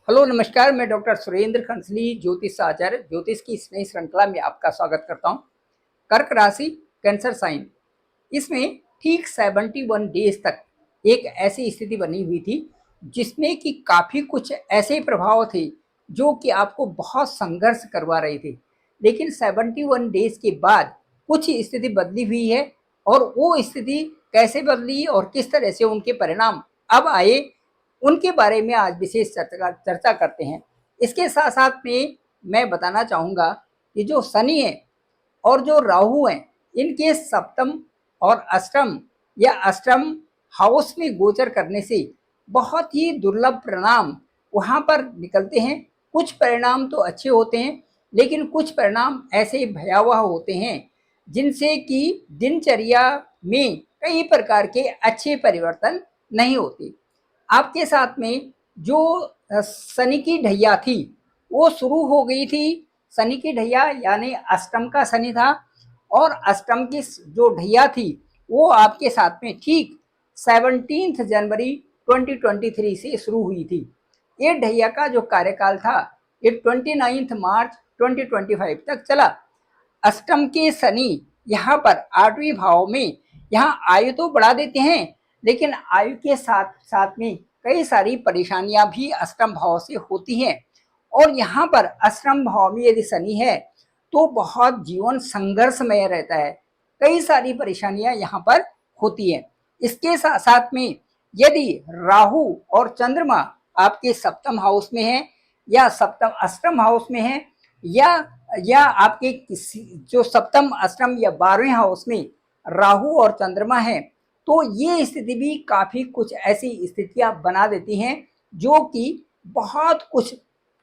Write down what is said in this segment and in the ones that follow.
Hello नमस्कार, मैं doctor Surendra खंसली ज्योतिष आचार्य ज्योतिष की इस नई श्रृंखला में आपका स्वागत करता हूं। कर्क राशि कैंसर साइन, इसमें ठीक 71 डेज तक एक ऐसी स्थिति बनी हुई थी जिसमें कि काफ़ी कुछ ऐसे प्रभाव थे जो कि आपको बहुत संघर्ष करवा रहे थे। लेकिन 71 डेज के बाद कुछ स्थिति बदली हुई है और वो स्थिति कैसे बदली और किस तरह से उनके परिणाम अब आए, उनके बारे में आज विशेष चर्चा करते हैं। इसके साथ साथ में मैं बताना चाहूँगा कि जो शनि है और जो राहु हैं, इनके सप्तम और अष्टम या अष्टम हाउस में गोचर करने से बहुत ही दुर्लभ परिणाम वहाँ पर निकलते हैं। कुछ परिणाम तो अच्छे होते हैं, लेकिन कुछ परिणाम ऐसे भयावह होते हैं जिनसे कि दिनचर्या में कई प्रकार के अच्छे परिवर्तन नहीं होते। आपके साथ में जो शनि की ढैया थी वो शुरू हो गई थी। शनि की ढैया यानी अष्टम का शनि था और अष्टम की जो ढैया थी वो आपके साथ में ठीक 17 जनवरी 2023 से शुरू हुई थी। ये ढैया का जो कार्यकाल था ये 29 मार्च 2025 तक चला। अष्टम के शनि यहाँ पर 8वें भाव में यहाँ आयु तो बढ़ा देते हैं, लेकिन आयु के साथ साथ में कई सारी परेशानियां भी अष्टम भाव से होती हैं। और यहाँ पर अष्टम भाव में यदि शनि है तो बहुत जीवन संघर्षमय रहता है, कई सारी परेशानियां यहाँ पर होती हैं। इसके साथ साथ में यदि राहु और चंद्रमा आपके सप्तम हाउस में है या सप्तम अष्टम हाउस में है या आपके किसी जो सप्तम अष्टम या 12वें हाउस में राहु और चंद्रमा है, तो ये स्थिति भी काफ़ी कुछ ऐसी स्थितियां बना देती हैं जो कि बहुत कुछ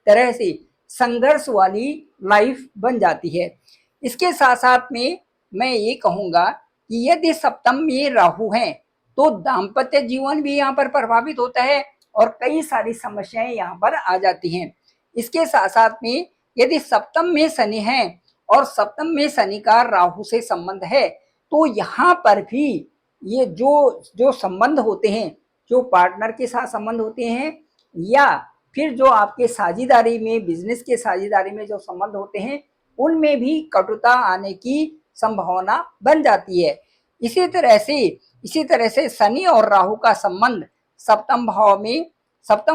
तरह से संघर्ष वाली लाइफ बन जाती है। इसके साथ साथ में मैं ये कहूँगा कि यदि सप्तम में राहु हैं तो दाम्पत्य जीवन भी यहाँ पर प्रभावित होता है और कई सारी समस्याएं यहाँ पर आ जाती हैं। इसके साथ साथ में यदि सप्तम में शनि है और सप्तम में शनि का राहु से संबंध है तो यहाँ पर भी ये जो संबंध होते हैं, जो पार्टनर के साथ संबंध होते हैं या फिर जो आपके साझेदारी में बिजनेस के साझेदारी में जो संबंध होते हैं, उनमें भी कटुता आने की संभावना बन जाती है। इसी तरह से शनि और राहु का संबंध सप्तम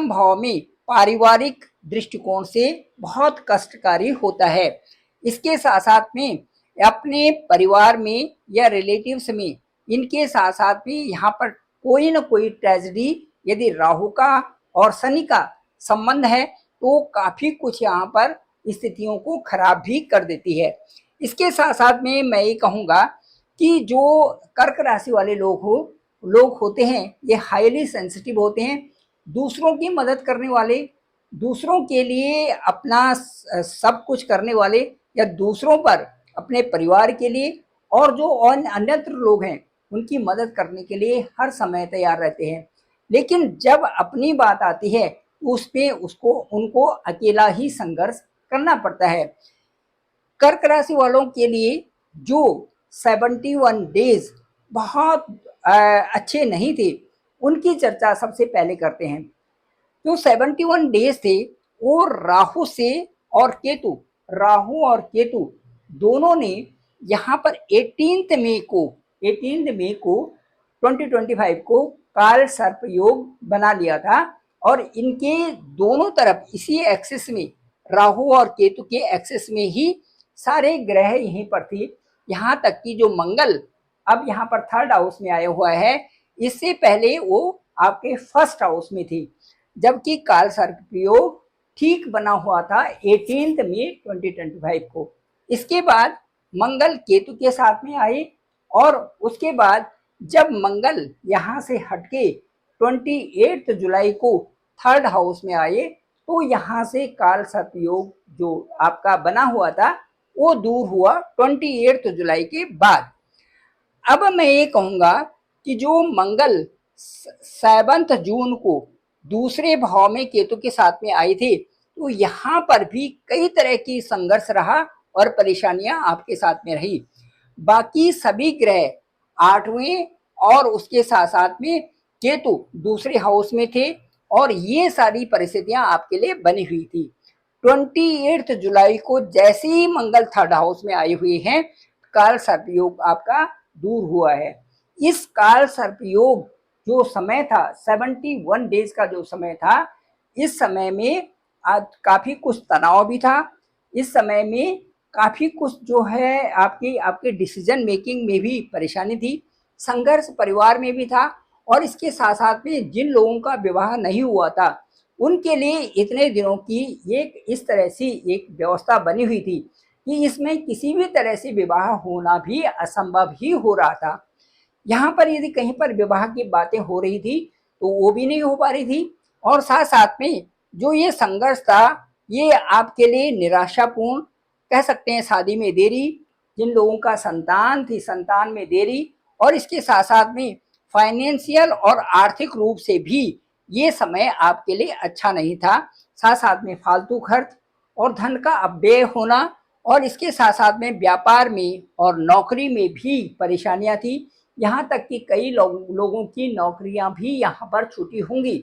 भाव में पारिवारिक दृष्टिकोण से बहुत कष्टकारी होता है। इसके साथ साथ में अपने परिवार में या रिलेटिव्स में इनके साथ साथ में यहाँ पर कोई न कोई ट्रेजेडी यदि राहु का और शनि का संबंध है तो काफ़ी कुछ यहाँ पर स्थितियों को खराब भी कर देती है। इसके साथ साथ में मैं ये कहूँगा कि जो कर्क राशि वाले लोग होते हैं ये हाईली सेंसिटिव होते हैं, दूसरों की मदद करने वाले, दूसरों के लिए अपना सब कुछ करने वाले या दूसरों पर अपने परिवार के लिए और जो अन्यत्र लोग हैं उनकी मदद करने के लिए हर समय तैयार रहते हैं। लेकिन जब अपनी बात आती है उस पे उनको अकेला ही संघर्ष करना पड़ता है। कर्क राशि वालों के लिए जो 71 डेज बहुत अच्छे नहीं थे उनकी चर्चा सबसे पहले करते हैं। जो 71 डेज थे वो राहु और केतु दोनों ने यहाँ पर 18 मई को 2025 को काल सर्प योग बना लिया था और इनके दोनों तरफ इसी एक्सिस में राहु और केतु के एक्सिस में ही सारे ग्रह यहीं पर थे। यहाँ तक कि जो मंगल अब यहाँ पर 3rd हाउस में आया हुआ है, इससे पहले वो आपके 1st हाउस में थी, जबकि काल सर्प योग ठीक बना हुआ था 18 मई 2025 को। इसके बाद मंगल केतु के साथ में आए और उसके बाद जब मंगल यहाँ से हटके 28 जुलाई को 3rd हाउस में आए तो यहाँ से काल सर्प योग जो आपका बना हुआ था वो दूर हुआ 28 जुलाई के बाद। अब मैं ये कहूँगा कि जो मंगल 7 जून को दूसरे भाव में केतु के साथ में आए थे तो यहाँ पर भी कई तरह की संघर्ष रहा और परेशानियां आपके साथ में रही। बाकी सभी ग्रह 8वें और उसके साथ साथ में केतु दूसरे हाउस में थे और ये सारी परिस्थितियां आपके लिए बनी हुई थी। 28 जुलाई को जैसे ही मंगल थर्ड हाउस में आई हुई है, काल सर्पयोग आपका दूर हुआ है। इस काल सर्पयोग जो समय था 71 डेज का जो समय था, इस समय में आज काफी कुछ तनाव भी था। इस समय में काफी कुछ जो है आपकी आपके डिसीजन मेकिंग में भी परेशानी थी, संघर्ष परिवार में भी था, और इसके साथ साथ में जिन लोगों का विवाह नहीं हुआ था उनके लिए इतने दिनों की एक इस तरह से एक व्यवस्था बनी हुई थी कि इसमें किसी भी तरह से विवाह होना भी असंभव ही हो रहा था। यहाँ पर यदि कहीं पर विवाह की बातें हो रही थी तो वो भी नहीं हो पा रही थी, और साथ साथ में जो ये संघर्ष था ये आपके लिए निराशापूर्ण कह सकते हैं। शादी में देरी, जिन लोगों का संतान थी संतान में देरी, और इसके साथ साथ में फाइनेंशियल और आर्थिक रूप से भी ये समय आपके लिए अच्छा नहीं था। साथ साथ में फालतू खर्च और धन का अपव्यय होना, और इसके साथ साथ में व्यापार में और नौकरी में भी परेशानियां थी। यहाँ तक कि कई लोगों की नौकरियां भी यहाँ पर छूटी होंगी,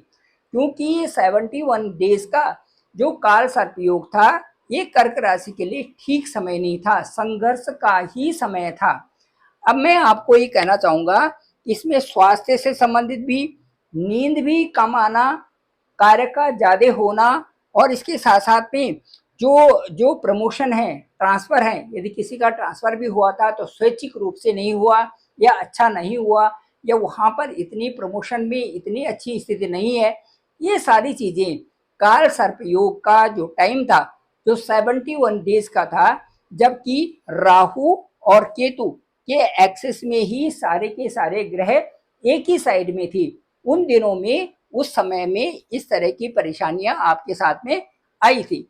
क्योंकि 71 डेज का जो काल सर्पयोग था ये कर्क राशि के लिए ठीक समय नहीं था, संघर्ष का ही समय था। अब मैं आपको ये कहना चाहूंगा, इसमें स्वास्थ्य से संबंधित भी, नींद भी कम आना, कार्य का ज्यादा होना, और इसके साथ साथ में जो जो प्रमोशन है, ट्रांसफर है, यदि किसी का ट्रांसफर भी हुआ था तो स्वैच्छिक रूप से नहीं हुआ या अच्छा नहीं हुआ, या वहां पर इतनी प्रमोशन में इतनी अच्छी स्थिति नहीं है, ये सारी चीजें काल सर्प योग का जो टाइम था जो 71 डेज का था, जबकि राहु और केतु के एक्सिस में ही सारे के सारे ग्रह एक ही साइड में थी, उन दिनों में उस समय में इस तरह की परेशानियां आपके साथ में आई थी।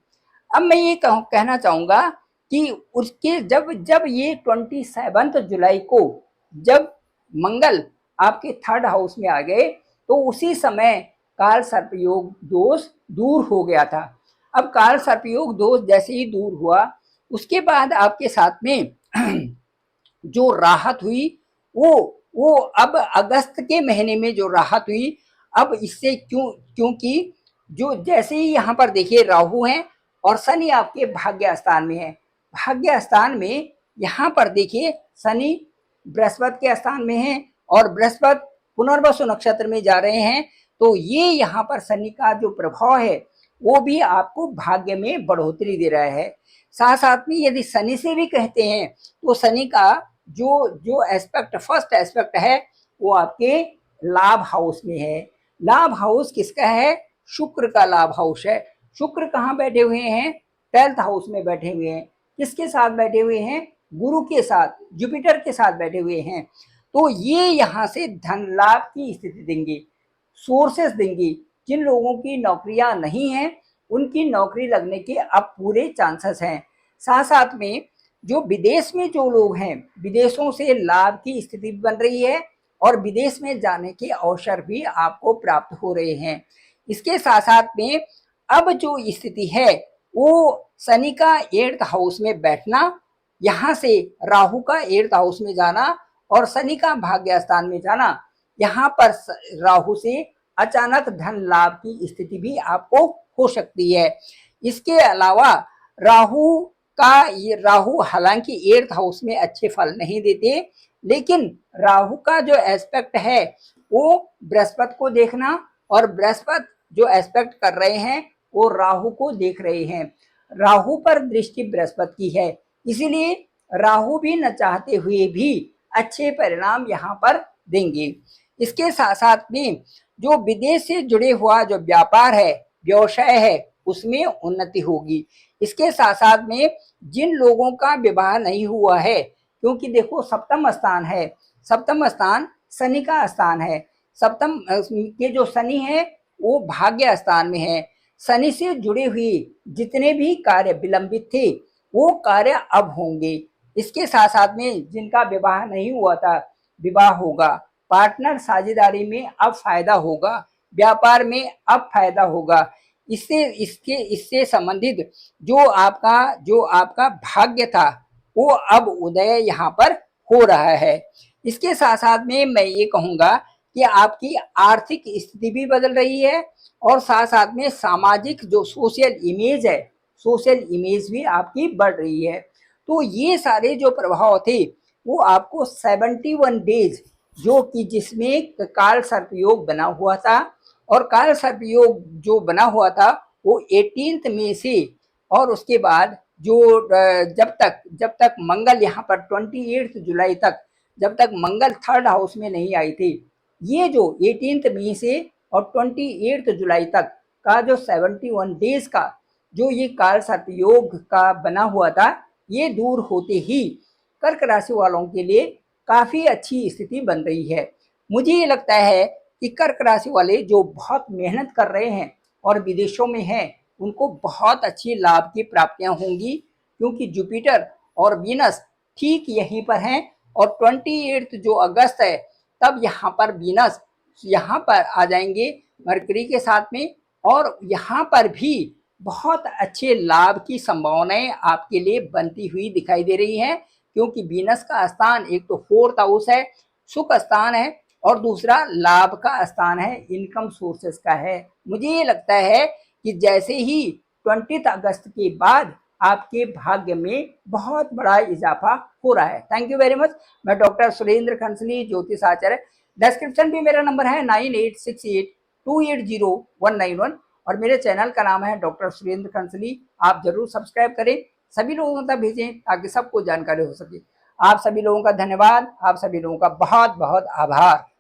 अब मैं ये कहना चाहूंगा कि उसके जब जब ये 27 जुलाई को जब मंगल आपके थर्ड हाउस में आ गए तो उसी समय काल सर्पयोग दोष दूर हो गया था। अब काल सर्पयोग दोष जैसे ही दूर हुआ उसके बाद आपके साथ में जो राहत हुई वो अब अगस्त के महीने में जो राहत हुई, अब इससे क्योंकि जो जैसे ही यहाँ पर देखिए राहु हैं और शनि आपके भाग्य स्थान में है। भाग्य स्थान में यहाँ पर देखिए शनि बृहस्पति के स्थान में है और बृहस्पति पुनर्वसु नक्षत्र में जा रहे हैं, तो ये यहाँ पर शनि का जो प्रभाव है वो भी आपको भाग्य में बढ़ोतरी दे रहा है। साथ साथ में यदि शनि से भी कहते हैं तो शनि का जो जो एस्पेक्ट फर्स्ट एस्पेक्ट है वो आपके लाभ हाउस में है। लाभ हाउस किसका है? शुक्र का लाभ हाउस है। शुक्र कहाँ बैठे हुए हैं? 12th हाउस में बैठे हुए हैं। किसके साथ बैठे हुए हैं? गुरु के साथ, जुपिटर के साथ बैठे हुए हैं। तो ये यहाँ से धन लाभ की स्थिति देंगे, सोर्सेस देंगे। जिन लोगों की नौकरियां नहीं हैं उनकी नौकरी लगने के अब पूरे चांसेस हैं। साथ साथ में जो विदेश में जो लोग हैं, विदेशों से लाभ की स्थिति बन रही है और विदेश में जाने के अवसर भी आपको प्राप्त हो रहे हैं। इसके साथ साथ में अब जो स्थिति है वो शनि का 8th हाउस में बैठना, यहाँ से राहु का 8th हाउस में जाना और शनि का भाग्य स्थान में जाना, यहाँ पर राहु से अचानक धन लाभ की स्थिति भी आपको हो सकती है। इसके अलावा राहु हालांकि 8th हाउस में अच्छे फल नहीं देते, लेकिन राहु का जो एस्पेक्ट है वो बृहस्पति को देखना, और बृहस्पति जो एस्पेक्ट कर रहे हैं वो राहु को देख रहे हैं। राहु पर दृष्टि बृहस्पति की है, इसीलिए राहु भी न चाहते हुए भी अच्छे परिणाम यहाँ पर देंगे। इसके साथ साथ में जो विदेश से जुड़े हुआ जो व्यापार है, व्यवसाय है, उसमें उन्नति होगी। इसके साथ साथ में जिन लोगों का विवाह नहीं हुआ है, क्योंकि देखो सप्तम स्थान है, सप्तम स्थान शनि का स्थान है। सप्तम के जो शनि है वो भाग्य स्थान में है। शनि से जुड़े हुए जितने भी कार्य विलंबित थे वो कार्य अब होंगे। इसके साथ साथ में जिनका विवाह नहीं हुआ था विवाह होगा, पार्टनर साझेदारी में अब फायदा होगा, व्यापार में अब फायदा होगा। इससे संबंधित जो आपका भाग्य था वो अब उदय यहाँ पर हो रहा है। इसके साथ साथ में मैं ये कहूँगा कि आपकी आर्थिक स्थिति भी बदल रही है और साथ साथ में सामाजिक जो सोशल इमेज है, सोशल इमेज भी आपकी बढ़ रही है। तो ये सारे जो प्रभाव थे वो आपको 71 डेज, जो कि जिसमें काल सर्प योग बना हुआ था, और काल सर्प योग जो बना हुआ था वो 18 मई से, और उसके बाद जो जब तक मंगल यहाँ पर 28 जुलाई तक, जब तक मंगल थर्ड हाउस में नहीं आई थी, ये जो 18 मई से और 28 जुलाई तक का जो 71 डेज का जो ये काल सर्प योग का बना हुआ था, ये दूर होते ही कर्क राशि वालों के लिए काफी अच्छी स्थिति बन रही है। मुझे ये लगता है कि कर्क राशि वाले जो बहुत मेहनत कर रहे हैं और विदेशों में हैं, उनको बहुत अच्छी लाभ की प्राप्तियां होंगी, क्योंकि जुपिटर और वीनस ठीक यहीं पर हैं, और 28 जो अगस्त है तब यहाँ पर वीनस यहाँ पर आ जाएंगे मरकरी के साथ में, और यहाँ पर भी बहुत अच्छे लाभ की संभावनाएं आपके लिए बनती हुई दिखाई दे रही हैं, क्योंकि वीनस का स्थान एक तो 4th हाउस है, सुख स्थान है, और दूसरा लाभ का स्थान है, इनकम सोर्सेस का है। मुझे ये लगता है कि जैसे ही 20 अगस्त के बाद आपके भाग्य में बहुत बड़ा इजाफा हो रहा है। Thank you very much. मैं डॉक्टर सुरेंद्र खंसली, ज्योतिष आचार्य। डिस्क्रिप्शन भी मेरा नंबर है 9868280191, और मेरे चैनल का नाम है डॉक्टर सुरेंद्र खंसली। आप जरूर सब्सक्राइब करें, सभी लोगों तक भेजें ताकि सबको जानकारी हो सके। आप सभी लोगों का धन्यवाद, आप सभी लोगों का बहुत बहुत आभार।